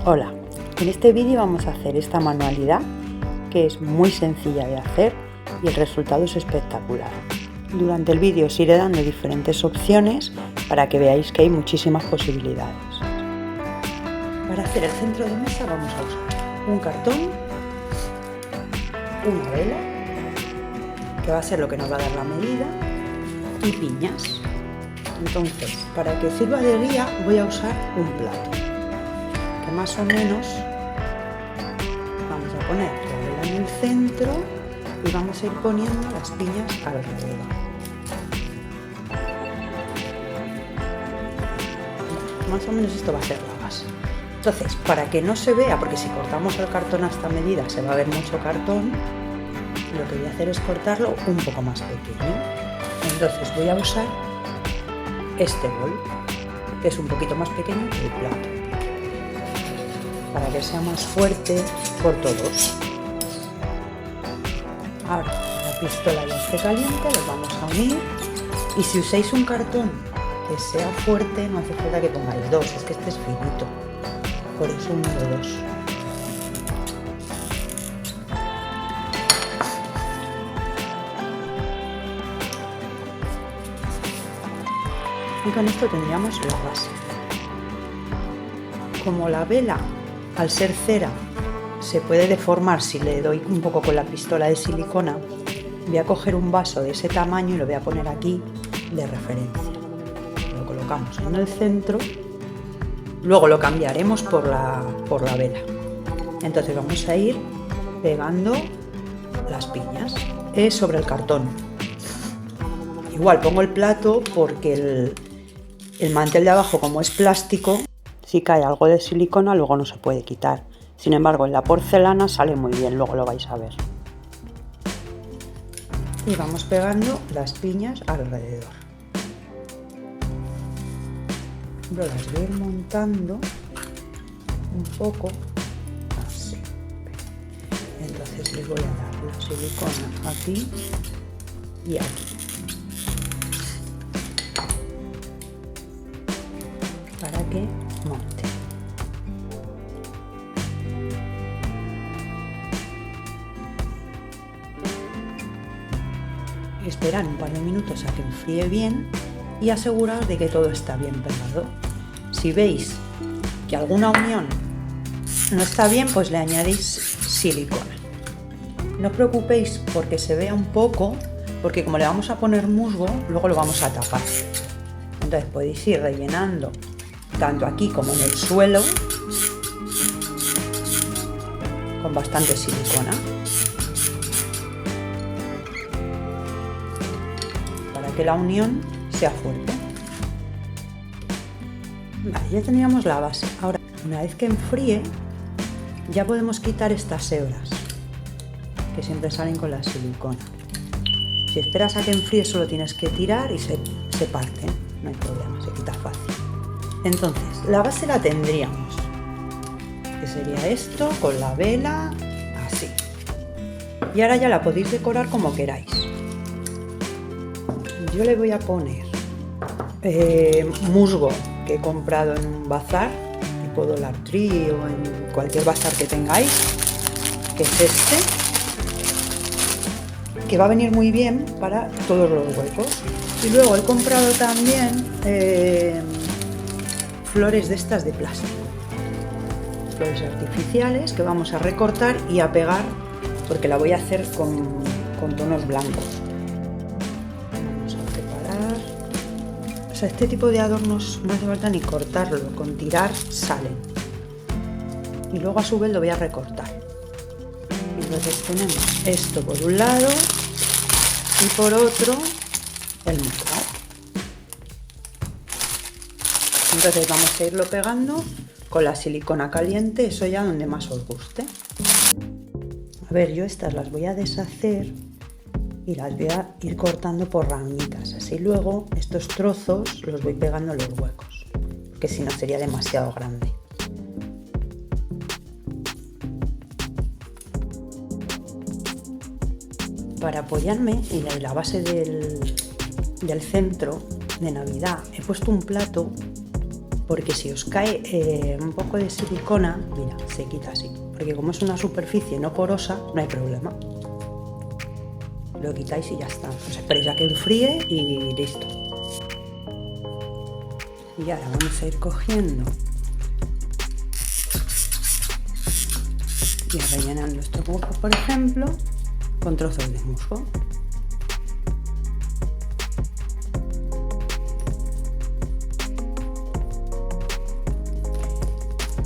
Hola, en este vídeo vamos a hacer esta manualidad que es muy sencilla de hacer y el resultado es espectacular. Durante el vídeo os iré dando diferentes opciones para que veáis que hay muchísimas posibilidades. Para hacer el centro de mesa vamos a usar un cartón, una vela, que va a ser lo que nos va a dar la medida, y piñas. Entonces, para que sirva de guía voy a usar un plato, que más o menos vamos a poner la vela en el centro y vamos a ir poniendo las piñas alrededor. Más o menos esto va a ser la base. Entonces, para que no se vea, porque si cortamos el cartón a esta medida se va a ver mucho cartón, lo que voy a hacer es cortarlo un poco más pequeño. Entonces voy a usar este bol, que es un poquito más pequeño que el plato, para que sea más fuerte por todos. Ahora la pistola ya esté caliente, los vamos a unir, y si usáis un cartón que sea fuerte no hace falta que pongáis dos, es que este es finito, por eso unido dos. Y con esto tendríamos la base. Como la vela, al ser cera, se puede deformar si le doy un poco con la pistola de silicona, voy a coger un vaso de ese tamaño y lo voy a poner aquí de referencia. Lo colocamos en el centro, luego lo cambiaremos por la vela. Entonces vamos a ir pegando las piñas sobre el cartón. Igual pongo el plato porque el mantel de abajo, como es plástico, si cae algo de silicona luego no se puede quitar. Sin embargo, en la porcelana sale muy bien, luego lo vais a ver. Y vamos pegando las piñas alrededor. Las voy a ir montando un poco así. Entonces les voy a dar la silicona aquí y aquí, para que monte. Esperar un par de minutos a que enfríe bien y aseguraros de que todo está bien pegado. Si veis que alguna unión no está bien, pues le añadís silicona. No os preocupéis porque se vea un poco, porque como le vamos a poner musgo, luego lo vamos a tapar. Entonces podéis ir rellenando tanto aquí como en el suelo con bastante silicona, para que la unión sea fuerte. Vale, ya teníamos la base. Ahora, una vez que enfríe, ya podemos quitar estas hebras que siempre salen con la silicona. Si esperas a que enfríe, solo tienes que tirar y se parte, no hay problema, se quita fácil. Entonces, la base la tendríamos, que sería esto, con la vela, así. Y ahora ya la podéis decorar como queráis. Yo le voy a poner musgo que he comprado en un bazar, tipo Dollar Tree o en cualquier bazar que tengáis, que es este, que va a venir muy bien para todos los huecos. Y luego he comprado también flores de estas de plástico, flores artificiales que vamos a recortar y a pegar, porque la voy a hacer con tonos blancos. Vamos a preparar, o sea, este tipo de adornos no hace falta ni cortarlo, con tirar salen. Y luego a su vez lo voy a recortar. Entonces tenemos esto por un lado y por otro el musgo. Entonces vamos a irlo pegando con la silicona caliente, eso ya donde más os guste. A ver, yo estas las voy a deshacer y las voy a ir cortando por ramitas, así luego estos trozos los voy pegando en los huecos, porque si no sería demasiado grande. Para apoyarme en la base del centro de Navidad he puesto un plato porque si os cae un poco de silicona, mira, se quita así, porque como es una superficie no porosa, no hay problema. Lo quitáis y ya está. Os esperéis a que enfríe y listo. Y ahora vamos a ir cogiendo y rellenando estos huecos, por ejemplo, con trozos de musgo.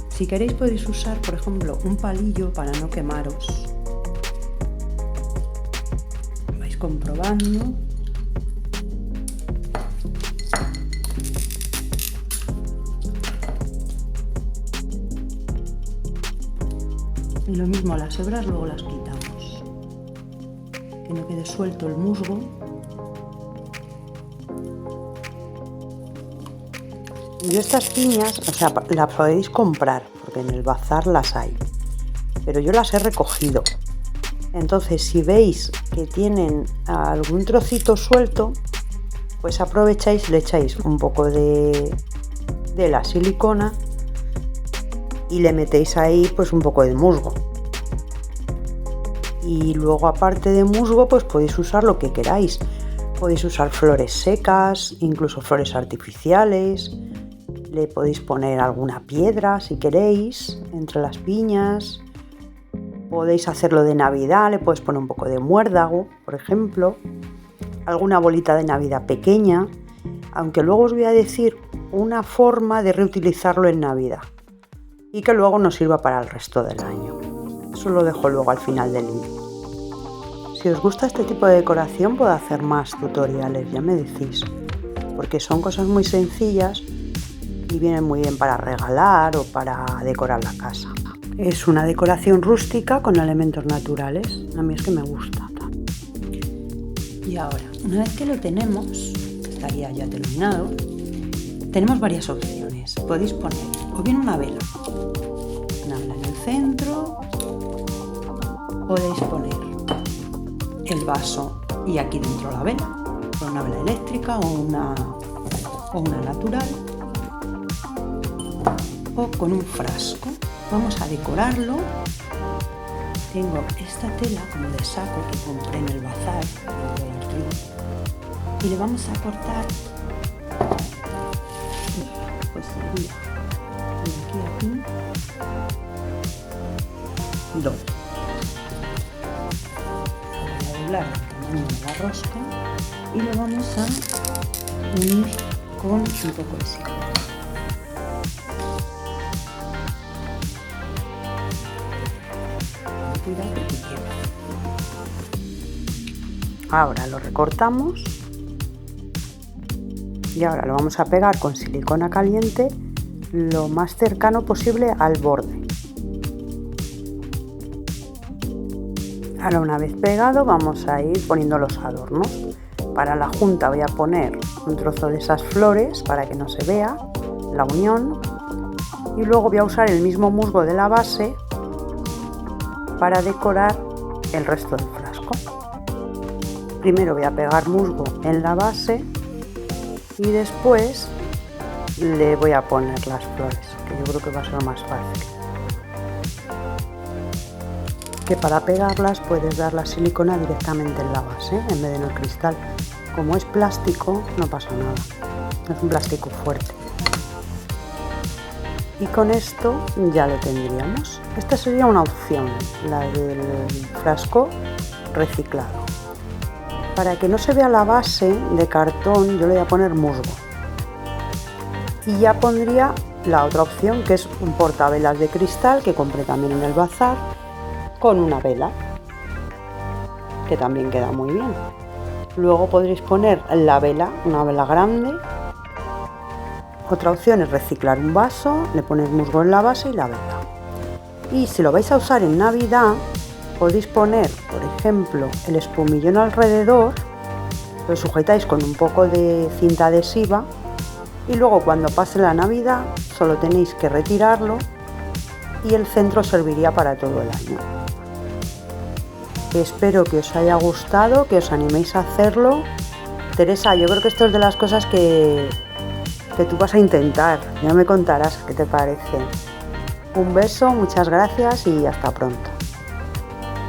Si queréis podéis usar, por ejemplo, un palillo para no quemaros. Vais comprobando. Y lo mismo, las hebras luego las quitamos. Que no quede suelto el musgo. Yo estas piñas, o sea, las podéis comprar, porque en el bazar las hay, pero yo las he recogido. Entonces, si veis que tienen algún trocito suelto, pues aprovecháis y le echáis un poco de la silicona y le metéis ahí pues un poco de musgo. Y luego, aparte de musgo, pues podéis usar lo que queráis. Podéis usar flores secas, incluso flores artificiales. Le podéis poner alguna piedra si queréis entre las piñas. Podéis hacerlo de Navidad, le podéis poner un poco de muérdago, por ejemplo. Alguna bolita de Navidad pequeña. Aunque luego os voy a decir una forma de reutilizarlo en Navidad y que luego nos sirva para el resto del año. Eso lo dejo luego al final del vídeo. Si os gusta este tipo de decoración puedo hacer más tutoriales, ya me decís, porque son cosas muy sencillas y vienen muy bien para regalar o para decorar la casa. Es una decoración rústica con elementos naturales, a mí es que me gusta. Y ahora, una vez que lo tenemos, estaría ya terminado, tenemos varias opciones. Podéis poner o bien una vela en el centro, podéis poner el vaso y aquí dentro la vela, con una vela eléctrica o una natural, o con un frasco. Vamos a decorarlo. Tengo esta tela como de saco que compré en el bazar y le vamos a cortar pues sería de aquí a aquí dos. Voy a doblar el tamaño de la rosca y lo vamos a unir con un poco de silicona. Ahora lo recortamos y ahora lo vamos a pegar con silicona caliente lo más cercano posible al borde. Ahora, una vez pegado, vamos a ir poniendo los adornos. Para la junta voy a poner un trozo de esas flores para que no se vea la unión, y luego voy a usar el mismo musgo de la base para decorar el resto del frasco. Primero voy a pegar musgo en la base y después le voy a poner las flores, que yo creo que va a ser más fácil. Que para pegarlas puedes dar la silicona directamente en la base en vez de en el cristal. Como es plástico no pasa nada, es un plástico fuerte. Y con esto ya lo tendríamos. Esta sería una opción, la del frasco reciclado. Para que no se vea la base de cartón, yo le voy a poner musgo. Y ya pondría la otra opción, que es un portavelas de cristal que compré también en el bazar, con una vela, que también queda muy bien. Luego podréis poner la vela, una vela grande. Otra opción es reciclar un vaso, le ponéis musgo en la base y la vela. Y si lo vais a usar en Navidad, podéis poner, por ejemplo, el espumillón alrededor, lo sujetáis con un poco de cinta adhesiva y luego cuando pase la Navidad solo tenéis que retirarlo y el centro serviría para todo el año. Espero que os haya gustado, que os animéis a hacerlo. Teresa, yo creo que esto es de las cosas que que tú vas a intentar. Ya me contarás qué te parece. Un beso, muchas gracias y hasta pronto.